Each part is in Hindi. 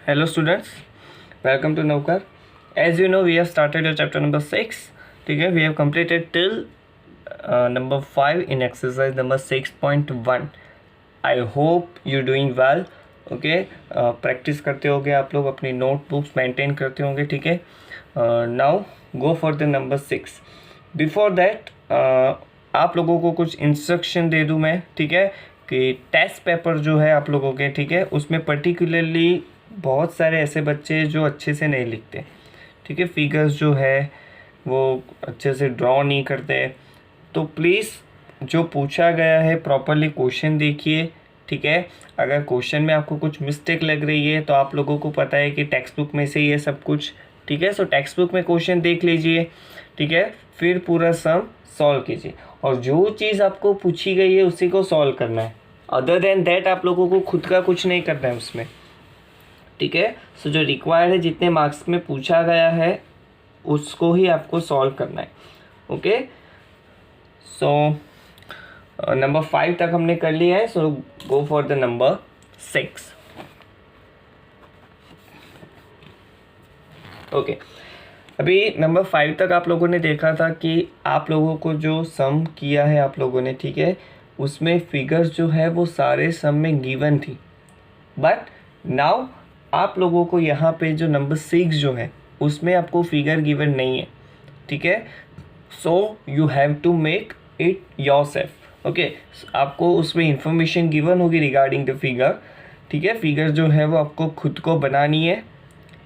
Hello students, welcome to Navkar. As you know, we have started your chapter number 6. Okay, we have completed till number 5 in exercise number 6.1. I hope you're doing well. Okay, practice करते होगे आप लोग, अपनी नोटबुक्स मेंटेन करते होंगे. ठीक है, now go for the number 6. Before that आप लोगों को कुछ इंस्ट्रक्शन दे दूं मैं. ठीक है, कि टेस्ट पेपर जो है आप लोगों के, ठीक है, उसमें पर्टिकुलरली बहुत सारे ऐसे बच्चे जो अच्छे से नहीं लिखते. ठीक है, फिगर्स जो है वो अच्छे से ड्रॉ नहीं करते. तो प्लीज़ जो पूछा गया है प्रॉपरली क्वेश्चन देखिए. ठीक है, अगर क्वेश्चन में आपको कुछ मिस्टेक लग रही है तो आप लोगों को पता है कि टेक्स्ट बुक में से ही है सब कुछ. ठीक है, सो टेक्स्ट बुक में क्वेश्चन देख लीजिए. ठीक है, फिर पूरा सम सॉल्व कीजिए और जो चीज़ आपको पूछी गई है उसी को सॉल्व करना है. अदर देन दैट आप लोगों को खुद का कुछ नहीं करना है उसमें. ठीक है, सो जो रिक्वायर्ड है, जितने मार्क्स में पूछा गया है उसको ही आपको सॉल्व करना है. ओके, सो नंबर 5 तक हमने कर लिया है. So go for the number 6. Okay, अभी नंबर 5 तक आप लोगों ने देखा था कि आप लोगों को जो सम किया है आप लोगों ने, ठीक है, उसमें फिगर्स जो है वो सारे सम में गिवन थी. बट नाउ आप लोगों को यहाँ पे जो नंबर 6 जो है उसमें आपको फिगर गिवन नहीं है. ठीक है, so you have to make it yourself. Okay, आपको उसमें इंफॉर्मेशन गिवन होगी रिगार्डिंग द फिगर. ठीक है, फिगर जो है वो आपको खुद को बनानी है.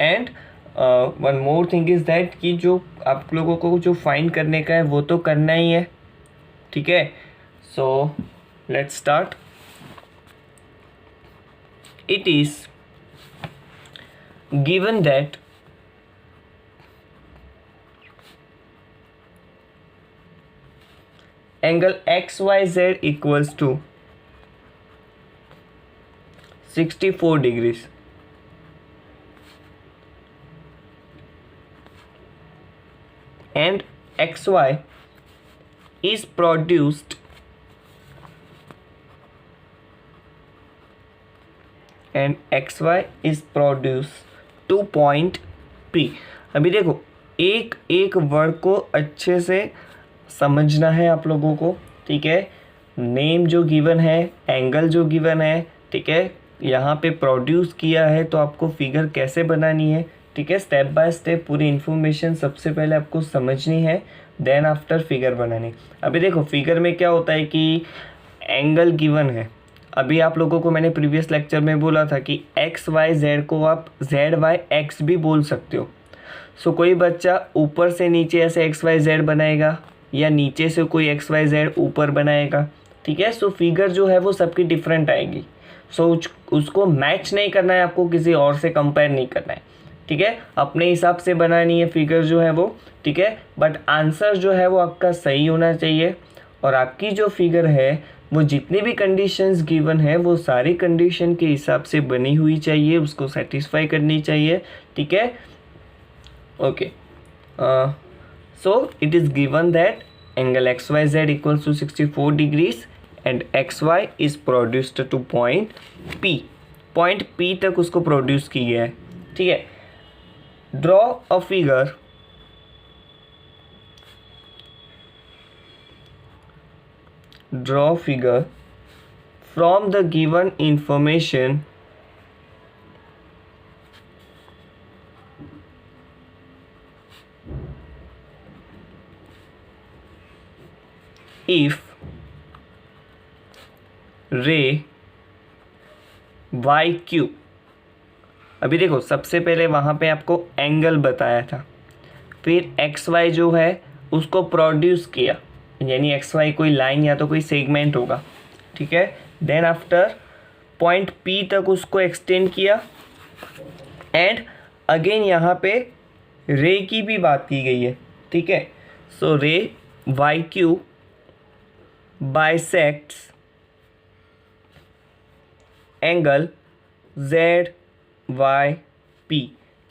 And one more thing is that कि जो आप लोगों को जो फाइंड करने का है वो तो करना ही है. ठीक है, so let's start. It is given that angle XYZ equals to 64 degrees and XY is produced to point P. अभी देखो, एक एक वर्ड को अच्छे से समझना है आप लोगों को. ठीक है, नेम जो गिवन है, एंगल जो गिवन है, ठीक है, यहाँ पे प्रोड्यूस किया है तो आपको फिगर कैसे बनानी है. ठीक है, स्टेप बाय स्टेप पूरी इन्फॉर्मेशन सबसे पहले आपको समझनी है, देन आफ्टर फिगर बनानी. अभी देखो, फिगर में क्या होता है कि एंगल गिवन है. अभी आप लोगों को मैंने प्रीवियस लेक्चर में बोला था कि एक्स वाई जेड को आप जेड वाई एक्स भी बोल सकते हो. सो कोई बच्चा ऊपर से नीचे ऐसे एक्स वाई जेड बनाएगा या नीचे से कोई एक्स वाई जेड ऊपर बनाएगा. ठीक है, सो फिगर जो है वो सबकी डिफरेंट आएगी. सो उसको मैच नहीं करना है, आपको किसी और से कंपेयर नहीं करना है. ठीक है, अपने हिसाब से बनानी है फिगर जो है वो. ठीक है, बट आंसर जो है वो आपका सही होना चाहिए और आपकी जो फिगर है वो जितनी भी कंडीशंस गिवन है वो सारी कंडीशन के हिसाब से बनी हुई चाहिए, उसको सेटिस्फाई करनी चाहिए. ठीक है, okay, so it is given that angle X Y Z equals to 64 degrees and X Y is produced to point P. Point P तक उसको प्रोड्यूस की गया है. ठीक है, draw a figure from the given information if ray YQ. अभी देखो, सबसे पहले वहाँ पे आपको एंगल बताया था, फिर एक्स वाई जो है उसको प्रोड्यूस किया, यानी एक्स वाई कोई लाइन या तो कोई सेगमेंट होगा. ठीक है, देन आफ्टर पॉइंट P तक उसको एक्सटेंड किया एंड अगेन यहाँ पे रे की भी बात की गई है. ठीक है, सो रे YQ बाइसेक्ट्स एंगल ZYP,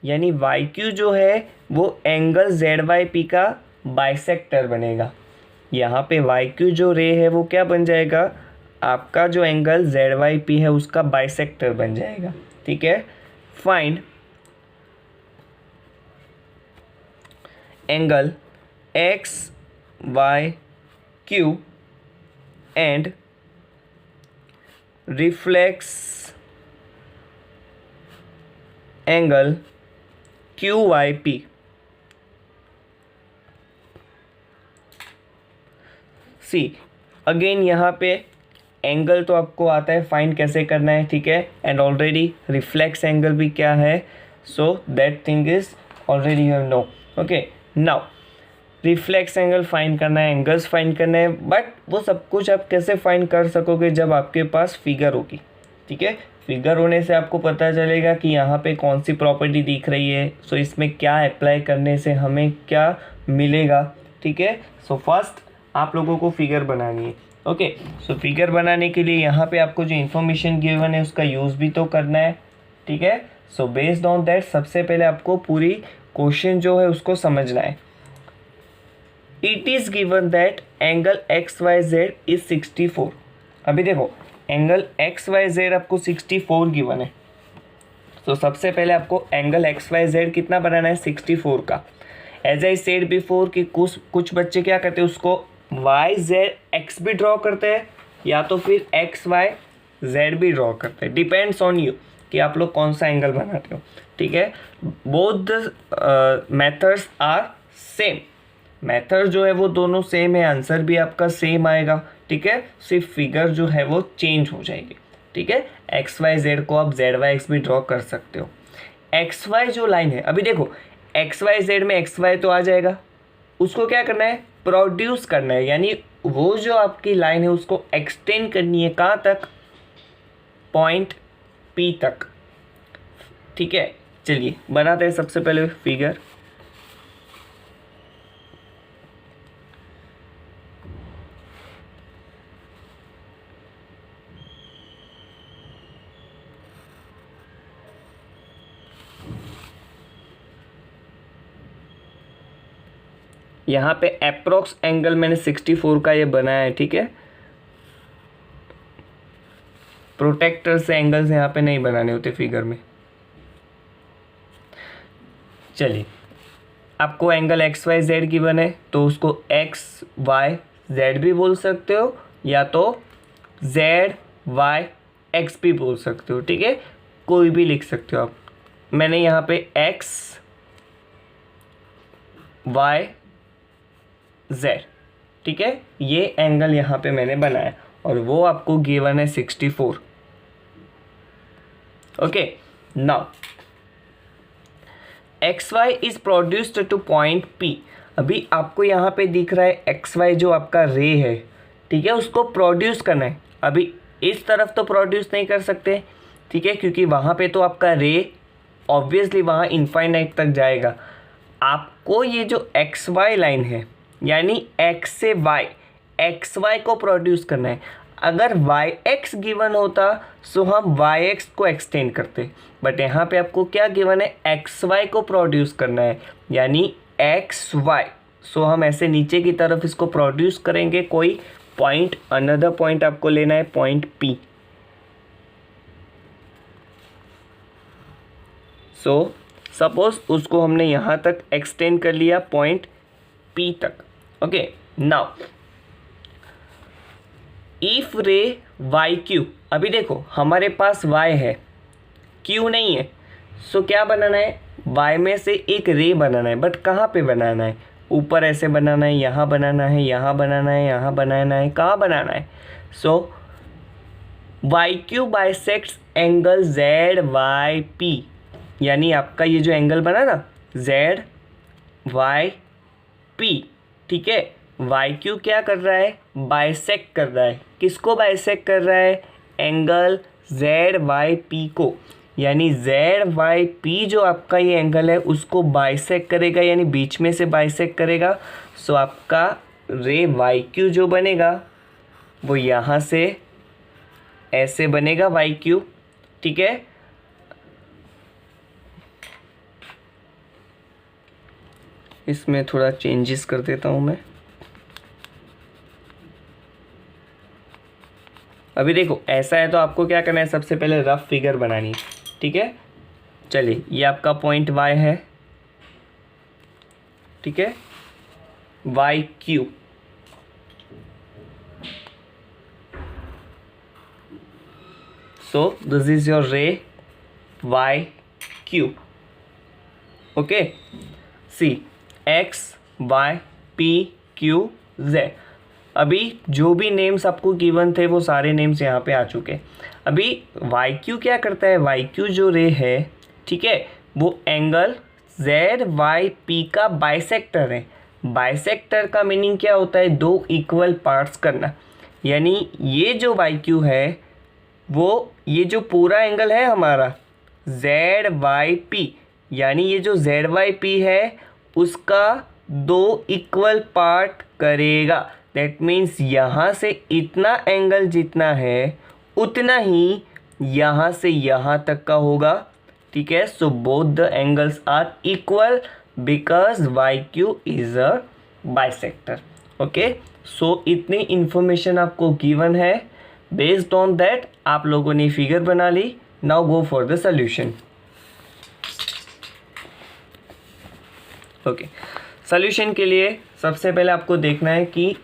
यानी YQ जो है वो एंगल ZYP का बाइसेक्टर बनेगा. यहाँ पे YQ जो रे है वो क्या बन जाएगा, आपका जो एंगल ZYP है उसका बाइसेक्टर बन जाएगा. ठीक है, find angle X Y Q and reflex angle Q Y P. See again यहाँ पे एंगल तो आपको आता है, फाइंड कैसे करना है, ठीक है, एंड ऑलरेडी रिफ्लेक्स एंगल भी क्या है, so that thing is already you know. Okay, now reflex angle find करना है, एंगल्स फाइंड करना है, बट वो सब कुछ आप कैसे फाइंड कर सकोगे जब आपके पास फिगर होगी, ठीक है। फिगर होने से आपको पता चलेगा कि यहाँ पे कौन सी प्रॉपर्टी दिख रही है, सो इसमें क्या अप्लाई करने से हमें क्या मिलेगा, ठीक है। सो फर्स्ट आप लोगों को फिगर बनानी है। ओके, सो फिगर बनाने के लिए यहाँ पे आपको जो इन्फॉर्मेशन गिवन है उसका यूज़ भी तो करना है, ठीक है। सो बेस्ड ऑन दैट सबसे पहले आपको पूरी क्वेश्चन जो है उसको समझना है। It is given that angle X Y Z is 64। अभी देखो एंगल एक्स वाई जेड आपको 64 गिवन है, तो सबसे पहले आपको एंगल एक्स वाई जेड कितना बनाना है, 64 का। एज आई सेड बिफोर कि कुछ बच्चे क्या करते हैं, उसको वाई जेड एक्स भी ड्रॉ करते हैं या तो फिर एक्स वाई जेड भी ड्रॉ करते हैं, डिपेंड्स ऑन यू कि आप लोग कौन सा एंगल बनाते हो, ठीक है। Both the methods are same, method जो है वो दोनों सेम है, आंसर भी आपका सेम आएगा, ठीक है। सिर्फ फिगर जो है वो चेंज हो जाएगी, ठीक है। एक्स वाई जेड को आप जेड वाई एक्स भी ड्रॉ कर सकते हो। एक्स वाई जो लाइन है, अभी देखो एक्स वाई जेड में एक्स वाई तो आ जाएगा, उसको क्या करना है, प्रोड्यूस करना है, यानी वो जो आपकी लाइन है उसको एक्सटेंड करनी है, कहाँ तक, पॉइंट पी तक, ठीक है। चलिए बनाते हैं सबसे पहले फिगर। यहाँ पे अप्रोक्स एंगल मैंने 64 का ये बनाया है, ठीक है। प्रोटेक्टर से एंगल्स यहाँ पे नहीं बनाने होते फिगर में। चलिए आपको angle X Y Z given है तो उसको एक्स वाई जेड भी बोल सकते हो या तो जेड वाई एक्स भी बोल सकते हो, ठीक है, कोई भी लिख सकते हो आप। मैंने यहाँ पे एक्स वाई जेड, ठीक है, ये एंगल यहाँ पे मैंने बनाया और वो आपको गिवन है 64। Okay, now X Y is produced to point P. अभी आपको यहाँ पे दिख रहा है एक्स वाई जो आपका रे है, ठीक है, उसको प्रोड्यूस करना है। अभी इस तरफ तो प्रोड्यूस नहीं कर सकते, ठीक है, क्योंकि वहाँ पे तो आपका रे ऑब्वियसली वहाँ इनफाइनाइट तक जाएगा। आपको ये जो एक्स वाई लाइन है यानी एक्स से वाई, एक्स वाई को प्रोड्यूस करना है। अगर वाई एक्स गिवन होता सो हम वाई एक्स को एक्सटेंड करते, बट यहाँ पे आपको क्या गिवन है, एक्स वाई को प्रोड्यूस करना है यानी एक्स वाई। सो हम ऐसे नीचे की तरफ इसको प्रोड्यूस करेंगे, कोई पॉइंट, अनदर पॉइंट आपको लेना है, पॉइंट पी। सो सपोज उसको हमने यहाँ तक एक्सटेंड कर लिया, पॉइंट पी तक। ओके, नाउ इफ रे वाई क्यू, अभी देखो हमारे पास वाई है, क्यू नहीं है, सो क्या बनाना है, वाई में से एक रे बनाना है, बट कहाँ पे बनाना है, ऊपर ऐसे बनाना है, यहाँ बनाना है, यहाँ बनाना है, यहाँ बनाना है, कहाँ बनाना है। So Y Q bisects angle Z Y P, यानी आपका ये जो एंगल बना ना जेड वाई पी, ठीक है, वाई क्यू क्या कर रहा है, बाइसेक्ट कर रहा है, किसको बाइसेक्ट कर रहा है, एंगल जेड वाई पी को, यानी जेड वाई पी जो आपका ये एंगल है उसको बाइसेक्ट करेगा, यानी बीच में से बाइसेक्ट करेगा। सो आपका रे वाई क्यू जो बनेगा वो यहाँ से ऐसे बनेगा वाई क्यू, ठीक है। इसमें थोड़ा चेंजेस कर देता हूँ मैं। अभी देखो ऐसा है तो आपको क्या करना है, सबसे पहले रफ फिगर बनानी है, ठीक है। चलिए ये आपका पॉइंट y है, ठीक है, Y Q. So this is your ray Y Q. Okay, see X Y P Q Z. अभी जो भी नेम्स आपको गिवन थे वो सारे नेम्स यहाँ पे आ चुके। अभी वाई क्यू क्या करता है, वाई क्यू जो रे है, ठीक है, वो एंगल जेड वाई पी का बाइसेक्टर है। बाइसेक्टर का मीनिंग क्या होता है, दो इक्वल पार्ट्स करना। यानी ये जो वाई क्यू है वो ये जो पूरा एंगल है हमारा जेड वाई पी, यानी ये जो जेड वाई पी है उसका दो इक्वल पार्ट करेगा। दैट मीन्स यहाँ से इतना एंगल जितना है उतना ही यहाँ से यहाँ तक का होगा, ठीक है। So both the angles are equal because Y Q is a bisector. Okay, so इतनी इंफॉर्मेशन आपको गिवन है। बेस्ड ऑन दैट आप लोगों ने फिगर बना ली। Now go for the solution. Okay, solution के लिए सबसे पहले आपको देखना है कि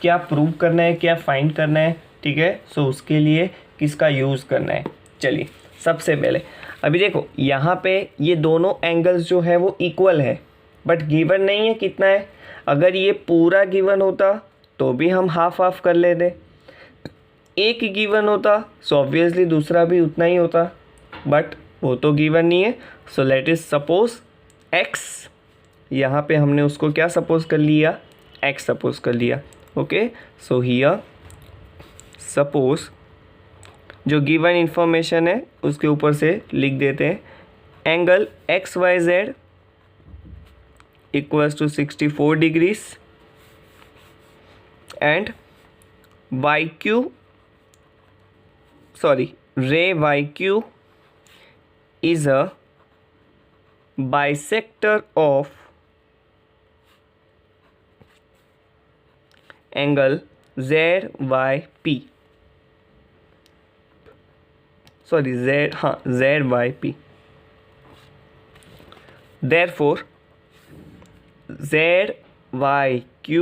क्या प्रूव करना है, क्या फाइंड करना है, ठीक है। सो उसके लिए किसका यूज़ करना है। चलिए सबसे पहले अभी देखो यहाँ पे ये दोनों एंगल्स जो है वो इक्वल है, बट गिवन नहीं है कितना है। अगर ये पूरा गिवन होता तो भी हम हाफ हाफ कर लेते, एक गिवन होता सो ऑब्वियसली दूसरा भी उतना ही होता, बट वो तो गिवन नहीं है। So let is suppose x, यहाँ पे हमने उसको क्या सपोज कर लिया, एक्स सपोज कर लिया। ओके, सो हियर सपोज जो गिवन इंफॉर्मेशन है उसके ऊपर से लिख देते हैं, angle X Y Z equals to 64 degrees and Y Q ray yq is a bisector of angle zyp, zyp. Therefore zyq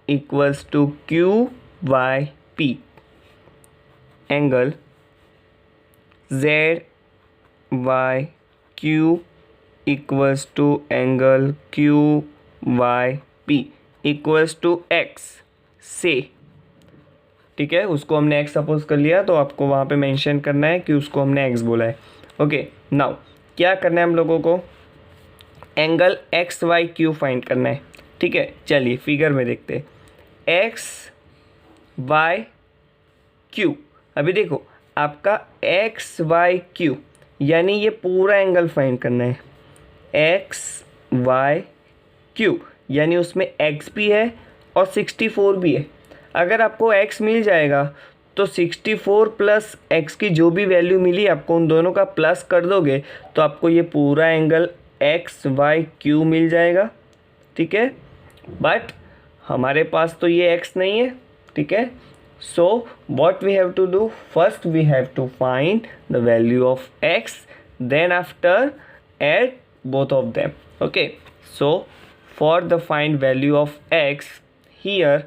equals to qyp, angle zyq equals to angle qyp equals to x से, ठीक है, उसको हमने x सपोज कर लिया तो आपको वहाँ पे मेंशन करना है कि उसको हमने x बोला है। ओके, नाउ क्या करना है हम लोगों को, angle X Y Q find करना है, ठीक है। चलिए फिगर में देखते हैं, एक्स वाई क्यू। अभी देखो आपका एक्स वाई क्यू यानी ये पूरा एंगल फाइंड करना है, एक्स वाई क्यू यानी उसमें एक्स भी है और 64 भी है। अगर आपको x मिल जाएगा तो 64 प्लस x की जो भी वैल्यू मिली आपको उन दोनों का प्लस कर दोगे तो आपको ये पूरा एंगल एक्स वाई क्यू मिल जाएगा, ठीक है। बट हमारे पास तो ये x नहीं है, ठीक है। So what we have to do, first we have to find the value of x, then after add both of them. Okay, so for the find value of x here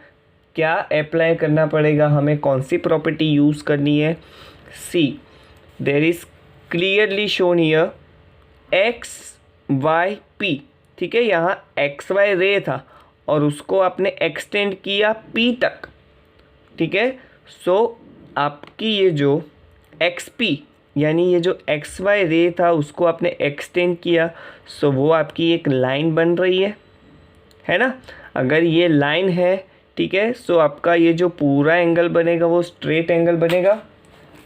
क्या अप्लाई करना पड़ेगा हमें, कौन सी प्रॉपर्टी यूज़ करनी है। See there is clearly shown here X Y P, ठीक है। यहाँ एक्स वाई रे था और उसको आपने एक्सटेंड किया पी तक, ठीक है। सो आपकी ये जो एक्स पी यानी ये जो एक्स वाई रे था उसको आपने एक्सटेंड किया, सो वो आपकी एक लाइन बन रही है ना। अगर ये लाइन है, ठीक है, सो आपका ये जो पूरा एंगल बनेगा वो स्ट्रेट एंगल बनेगा।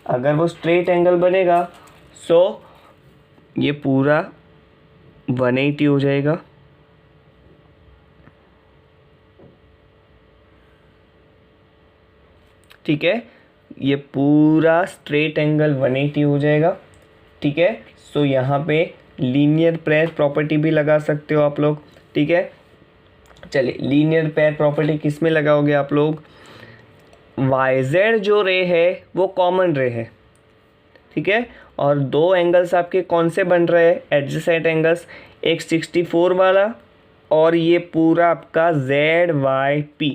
अगर वो स्ट्रेट एंगल बनेगा सो ये पूरा 180 हो जाएगा, ठीक है। ये पूरा स्ट्रेट एंगल 180 हो जाएगा, ठीक है। सो यहाँ पे लीनियर पेयर प्रॉपर्टी भी लगा सकते हो आप लोग, ठीक है। चलिए लीनियर पेयर प्रॉपर्टी किस में लगाओगे आप लोग, YZ जो रे है वो कॉमन रे है, ठीक है, और दो एंगल्स आपके कौन से बन रहे हैं एडजेसेंट एंगल्स, एक 64 वाला और ये पूरा आपका ZYP,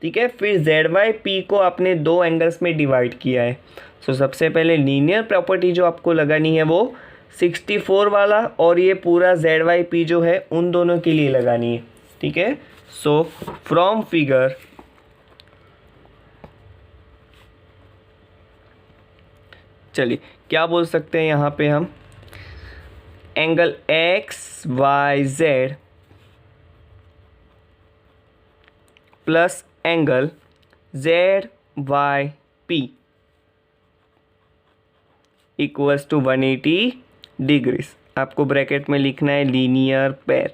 ठीक है। फिर ZYP को आपने दो एंगल्स में डिवाइड किया है। सो सबसे पहले लीनियर प्रॉपर्टी जो आपको लगानी है वो 64 वाला और ये पूरा ZYP जो है उन दोनों के लिए लगानी है, ठीक है। सो फ्रॉम फिगर चलिए क्या बोल सकते हैं यहाँ पे हम, angle XYZ plus angle ZYP equals to 180 degrees. आपको ब्रैकेट में लिखना है लीनियर पेयर।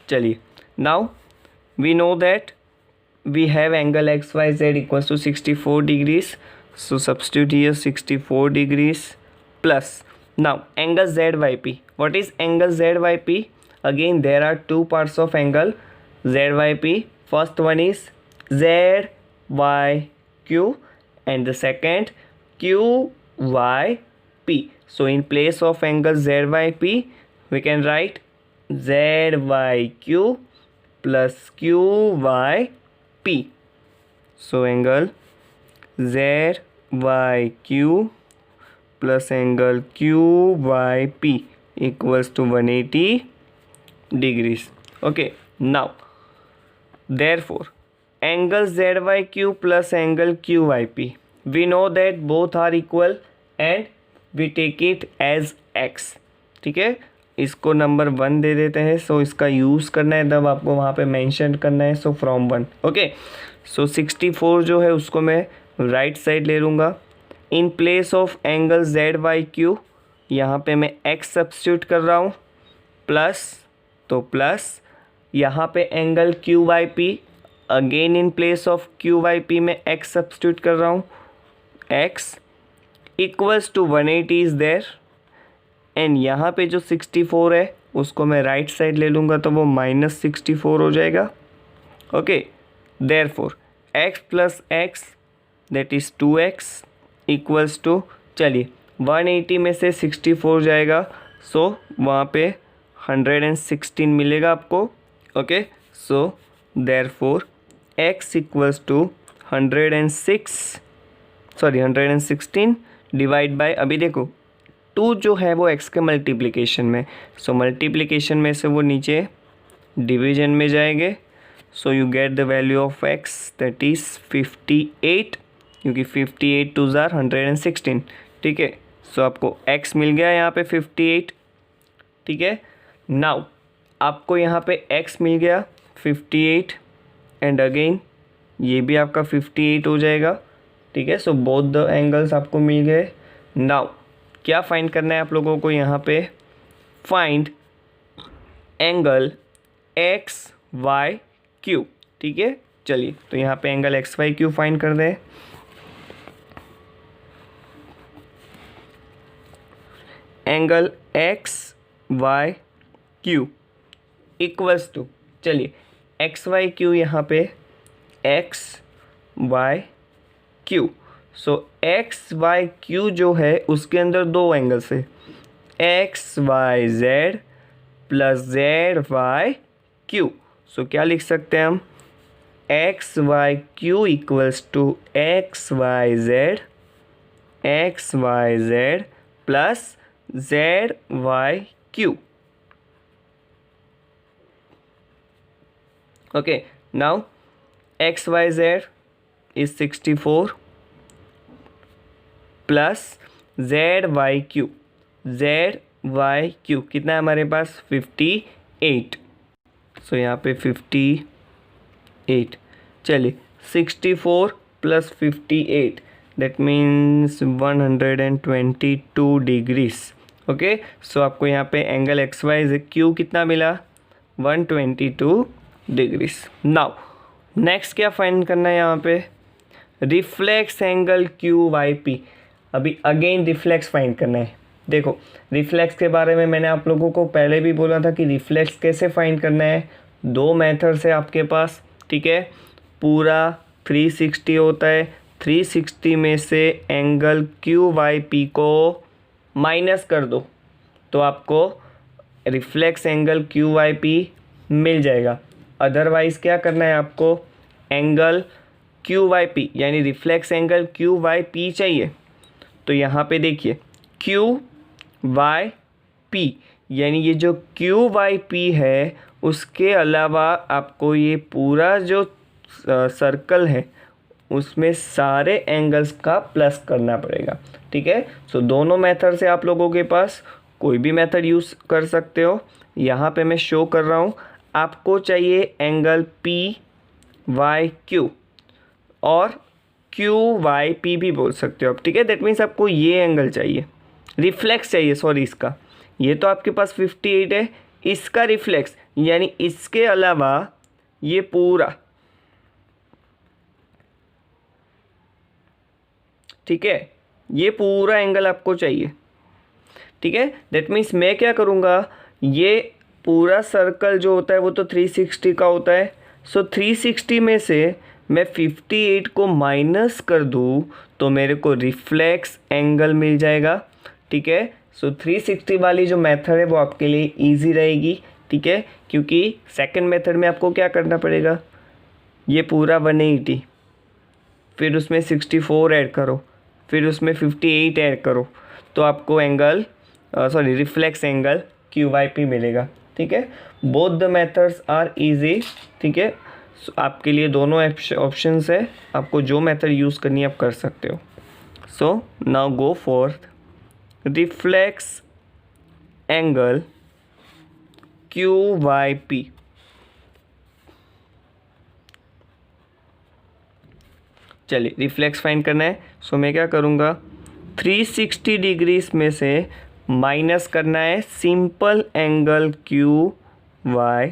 चलिए now we know that we have angle XYZ equals to 64 degrees, so substitute here 64 degrees plus now angle ZYP. What is angle ZYP? Again there are two parts of angle ZYP. First one is ZYQ and the second QYP. So in place of angle ZYP we can write ZYQ plus QYP. So angle ZYQ plus angle QYP equals to 180 degrees. Okay, now therefore angle ZYQ plus angle QYP, we know that both are equal and we take it as x, ठीक है। इसको नंबर 1 दे देते हैं। सो इसका यूज़ करना है तब आपको वहाँ पे मेंशन करना है। So from 1, okay. सो 64 जो है उसको मैं राइट साइड ले लूँगा। इन प्लेस ऑफ एंगल ZYQ यहाँ पे मैं x सब्स्टिट्यूट कर रहा हूँ प्लस, तो प्लस यहाँ पे angle QYP, again in place of QYP में x सब्स्टिट्यूट कर रहा हूँ, x equals to 180 is there and यहाँ पे जो 64 है उसको मैं राइट साइड ले लूँगा तो वो -64 हो जाएगा, okay. Therefore x plus x that is 2x equals to, चलिए 180 में से 64 जाएगा सो वहाँ पे 116 मिलेगा आपको, okay. So therefore x equals to 116 divide by, अभी देखो 2 जो है वो x के मल्टीप्लिकेशन में, सो मल्टीप्लिकेशन में से वो नीचे डिवीजन में जाएंगे। So you get the value of x that is 58, क्योंकि 58 2 ज़ार 116, ठीक है। सो आपको x मिल गया यहाँ पे 58, ठीक है। नाउ आपको यहाँ पे x मिल गया 58 एंड अगेन ये भी आपका 58 हो जाएगा, ठीक है। सो बोथ द एंगल्स आपको मिल गए। नाउ क्या फाइंड करना है आप लोगों को यहाँ पे, फाइंड एंगल XYQ, ठीक है। चलिए तो यहाँ पे एंगल XYQ फाइंड कर दें। एंगल XYQ इक्वल्स टू, चलिए XYQ यहाँ पे XYQ, सो XYQ जो है उसके अंदर दो एंगल्स है XYZ प्लस ZYQ। सो क्या लिख सकते हैं हम, XYQ equals to XYZ plus ZYQ, okay। now XYZ is 64 plus ZYQ कितना है हमारे पास 58, सो यहाँ पे 58, चलिए 64 plus 58 that means 122 degrees, okay. So आपको यहाँ पे एंगल XYQ कितना मिला 122 डिग्रीज। नाउ नेक्स्ट क्या फाइंड करना है यहाँ पे, रिफ्लेक्स एंगल QYP। अभी अगेन रिफ्लेक्स फाइंड करना है। देखो रिफ्लेक्स के बारे में मैंने आप लोगों को पहले भी बोला था कि रिफ्लेक्स कैसे फाइंड करना है, दो मेथड्स है आपके पास, ठीक है। पूरा 360 होता है, 360 में से एंगल क्यू वाई पी को माइनस कर दो तो आपको reflex angle Q Y P मिल जाएगा। अदरवाइज़ क्या करना है आपको, एंगल क्यू वाई पी यानी reflex angle Q Y P चाहिए। तो यहाँ पे देखिए क्यू वाई पी यानी ये जो क्यू वाई पी है उसके अलावा आपको ये पूरा जो सर्कल है उसमें सारे एंगल्स का प्लस करना पड़ेगा। ठीक है, सो दोनों मेथड से आप लोगों के पास कोई भी मेथड यूज़ कर सकते हो। यहाँ पे मैं शो कर रहा हूँ, आपको चाहिए एंगल पी वाई क्यू और क्यू वाई पी भी बोल सकते हो आप। ठीक है, दैट मीन्स आपको ये एंगल चाहिए, रिफ्लेक्स चाहिए, सॉरी इसका, ये तो आपके पास 58 है, इसका रिफ्लेक्स यानी इसके अलावा ये पूरा। ठीक है, ये पूरा एंगल आपको चाहिए। ठीक है, दैट मीन्स मैं क्या करूँगा, ये पूरा सर्कल जो होता है वो तो 360 का होता है। सो 360 में से मैं 58 को माइनस कर दूँ तो मेरे को रिफ्लेक्स एंगल मिल जाएगा। ठीक है, सो 360 वाली जो मेथड है वो आपके लिए इजी रहेगी। ठीक है, क्योंकि सेकंड मेथड में आपको क्या करना पड़ेगा, ये पूरा 180 फिर उसमें 64 ऐड करो, फिर उसमें 58 ऐड करो तो आपको angle sorry reflex angle Q Y P मिलेगा। ठीक है, both the methods are easy. ठीक है, आपके लिए दोनों ऑप्शंस है, आपको जो मेथड यूज़ करनी है आप कर सकते हो। So now go for reflex angle Q Y P. चलिए रिफ्लेक्स फाइंड करना है। सो मैं क्या करूँगा, 360 डिग्रीज में से माइनस करना है simple angle Q Y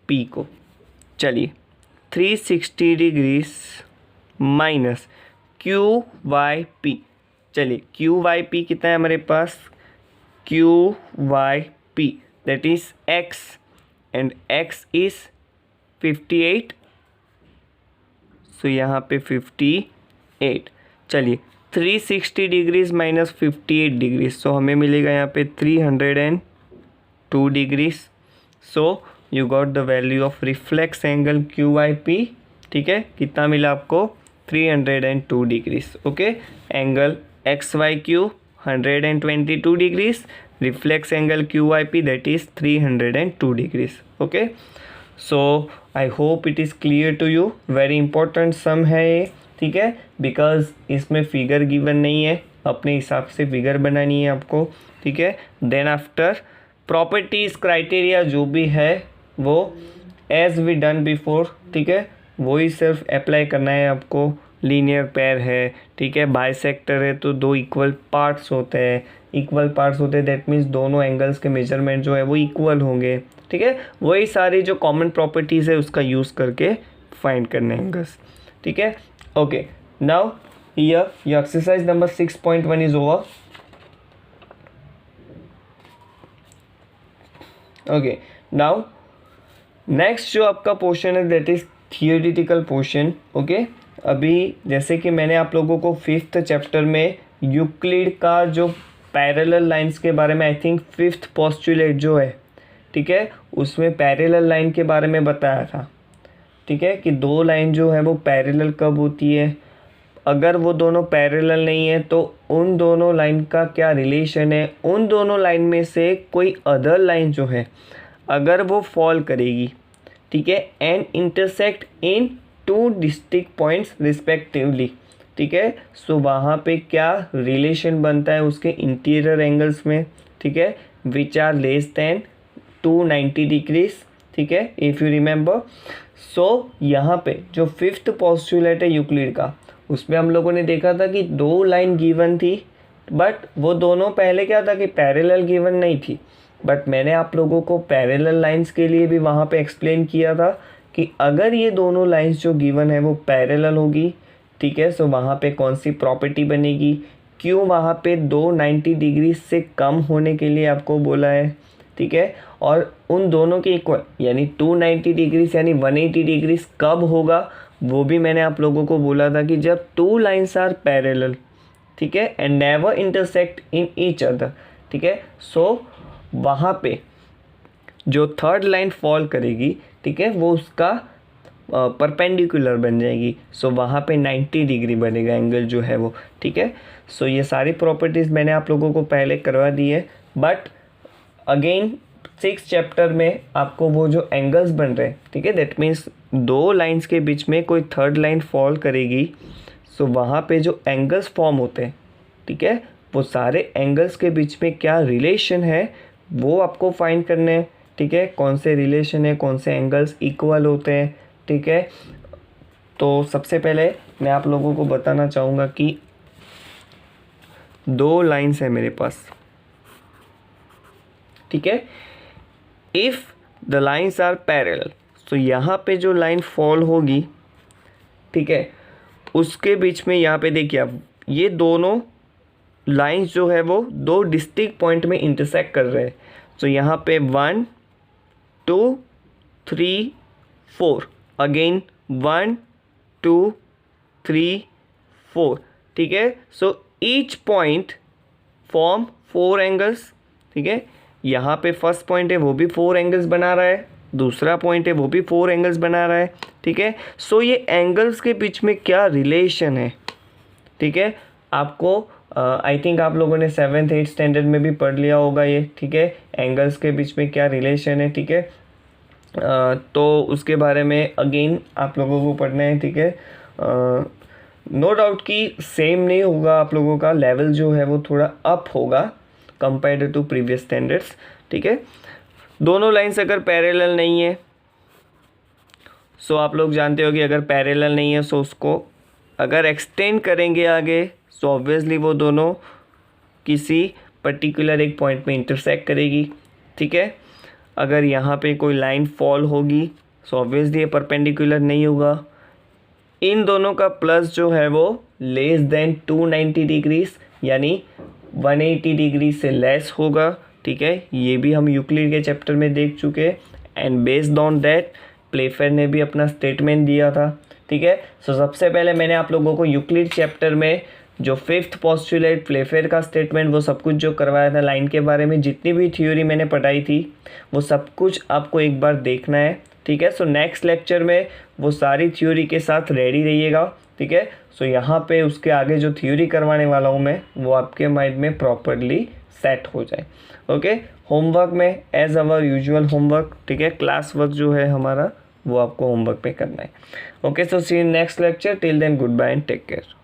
P को। चलिए 360 degrees minus Q Y P. चलिए क्यू वाई पी कितना है हमारे पास, Q Y P that is X and X is 58। So यहाँ पे 58। चलिए 360 डिग्रीज माइनस 58 डिग्रीज, सो हमें मिलेगा यहाँ पे 302 degrees. So you got the value of reflex angle Q Y P. ठीक है, कितना मिला आपको, 302 degrees. Okay, angle X Y Q 122 degrees, reflex angle Q Y P that is 302 degrees. Okay, so I hope it is clear to you. Very important sum है ये। ठीक है, बिकॉज इसमें फिगर गिवन नहीं है, अपने हिसाब से फिगर बनानी है आपको। ठीक है, देन आफ्टर प्रॉपर्टीज़ क्राइटेरिया जो भी है वो एज वी डन बिफोर। ठीक है, वही सिर्फ अप्लाई करना है आपको। लीनियर पेयर है, ठीक है, बाइसेक्टर है तो दो इक्वल पार्ट्स होते हैं, दैट मीन्स दोनों एंगल्स के मेजरमेंट जो है वो इक्वल होंगे। ठीक है, वही सारी जो कॉमन प्रॉपर्टीज़ है उसका यूज़ करके फाइंड करने एंगल्स। ठीक है, okay, now here your exercise number 6.1 is over. Okay, now next जो आपका पोर्शन है that is theoretical portion. Okay, अभी जैसे कि मैंने आप लोगों को 5th चैप्टर में यूक्लिड का जो पैरेलल लाइंस के बारे में, आई थिंक 5th पोस्टुलेट जो है, ठीक है, उसमें पैरेलल लाइन के बारे में बताया था। ठीक है, कि दो लाइन जो है वो पैरेलल कब होती है, अगर वो दोनों पैरेलल नहीं है तो उन दोनों लाइन का क्या रिलेशन है, उन दोनों लाइन में से कोई अदर लाइन जो है अगर वो फॉल करेगी, ठीक है, and intersect in 2 distinct points respectively. ठीक है, सो वहाँ पे क्या रिलेशन बनता है उसके इंटीरियर एंगल्स में, ठीक है, which are less than 290 degrees. ठीक है, इफ़ यू रिमेंबर। सो यहाँ पे जो 5th पोस्टुलेट है यूक्लिड का, उसमें हम लोगों ने देखा था कि दो लाइन गिवन थी, बट वो दोनों पहले क्या था कि पैरेलल गिवन नहीं थी, बट मैंने आप लोगों को पैरेलल लाइंस के लिए भी वहाँ पे एक्सप्लेन किया था कि अगर ये दोनों लाइंस जो गिवन है वो पैरेलल होगी, ठीक है, सो वहाँ पे कौन सी प्रॉपर्टी बनेगी, क्यों वहाँ पे 290 डिग्री से कम होने के लिए आपको बोला है। ठीक है, और उन दोनों के इक्वल यानी 290 डिग्रीज यानी 180 डिग्रीज कब होगा वो भी मैंने आप लोगों को बोला था कि जब टू लाइन्स आर पैरेलल, ठीक है, and never intersect in each other, ठीक है, सो वहाँ पे जो थर्ड लाइन फॉल करेगी, ठीक है, वो उसका परपेंडिकुलर बन जाएगी। सो वहाँ पे 90 डिग्री बनेगा एंगल जो है वो, ठीक है। सो ये सारी प्रॉपर्टीज़ मैंने आप लोगों को पहले करवा दी है, बट अगेन 6 चैप्टर में आपको वो जो एंगल्स बन रहे हैं, ठीक है, दैट मीन्स दो लाइंस के बीच में कोई थर्ड लाइन फॉल करेगी, सो वहाँ पे जो एंगल्स फॉर्म होते हैं, ठीक है, वो सारे एंगल्स के बीच में क्या रिलेशन है वो आपको फाइंड करने हैं, ठीक है, कौन से रिलेशन है, कौन से एंगल्स इक्वल होते हैं, ठीक है। तो सबसे पहले मैं आप लोगों को बताना चाहूँगा कि दो लाइंस है मेरे पास, ठीक है। If the lines are parallel, तो यहाँ पे जो लाइन फॉल होगी, ठीक है, उसके बीच में यहाँ पे देखिए आप ये दोनों लाइंस जो है वो दो डिस्टिंक्ट पॉइंट में इंटरसेक्ट कर रहे हैं। तो यहाँ पे 1 2 3 4, अगेन 1 2 3 4, ठीक है। So each point form 4 angles, ठीक है। यहाँ पे फर्स्ट पॉइंट है वो भी 4 एंगल्स बना रहा है, दूसरा पॉइंट है वो भी 4 एंगल्स बना रहा है, ठीक है। सो ये एंगल्स के बीच में क्या रिलेशन है, ठीक है, आपको आई थिंक आप लोगों ने 7th 8th स्टैंडर्ड में भी पढ़ लिया होगा ये, ठीक है, एंगल्स के बीच में क्या रिलेशन है, ठीक है। तो उसके बारे में अगेन आप लोगों को पढ़ना है, ठीक है। नो डाउट कि सेम नहीं होगा, आप लोगों का लेवल जो है वो थोड़ा अप होगा कंपेयर्ड टू प्रीवियस स्टैंडर्ड्स, ठीक है। दोनों लाइंस अगर पैरेलल नहीं है, सो आप लोग जानते हो कि अगर पैरेलल नहीं है सो उसको अगर एक्सटेंड करेंगे आगे, सो ऑब्वियसली वो दोनों किसी पर्टिकुलर एक पॉइंट में इंटरसेक्ट करेगी, ठीक है। अगर यहाँ पे कोई लाइन फॉल होगी, सो ऑब्वियसली ये परपेंडिकुलर नहीं होगा। इन दोनों का प्लस जो है वो लेस देन 290 डिग्रीज यानी 180 डिग्री से लेस होगा, ठीक है। ये भी हम यूक्लिड के चैप्टर में देख चुके हैं, and based on that Playfair ने भी अपना स्टेटमेंट दिया था, ठीक है। सो सबसे पहले मैंने आप लोगों को यूक्लिड चैप्टर में जो 5th पोस्टुलेट प्लेफेयर का स्टेटमेंट वो सब कुछ जो करवाया था लाइन के बारे में, जितनी भी थ्योरी मैंने पढ़ाई थी वो सब कुछ आपको एक बार देखना है, ठीक है। सो नेक्स्ट लेक्चर में वो सारी थ्योरी के साथ रेडी रहिएगा, ठीक है। सो यहाँ पे उसके आगे जो थ्योरी करवाने वाला हूँ मैं वो आपके माइंड में प्रॉपरली सेट हो जाए, ओके। होमवर्क में एज अवर यूजुअल होमवर्क, ठीक है, क्लास वर्क जो है हमारा वो आपको होमवर्क पे करना है, okay. So see in next lecture, till then goodbye and take care.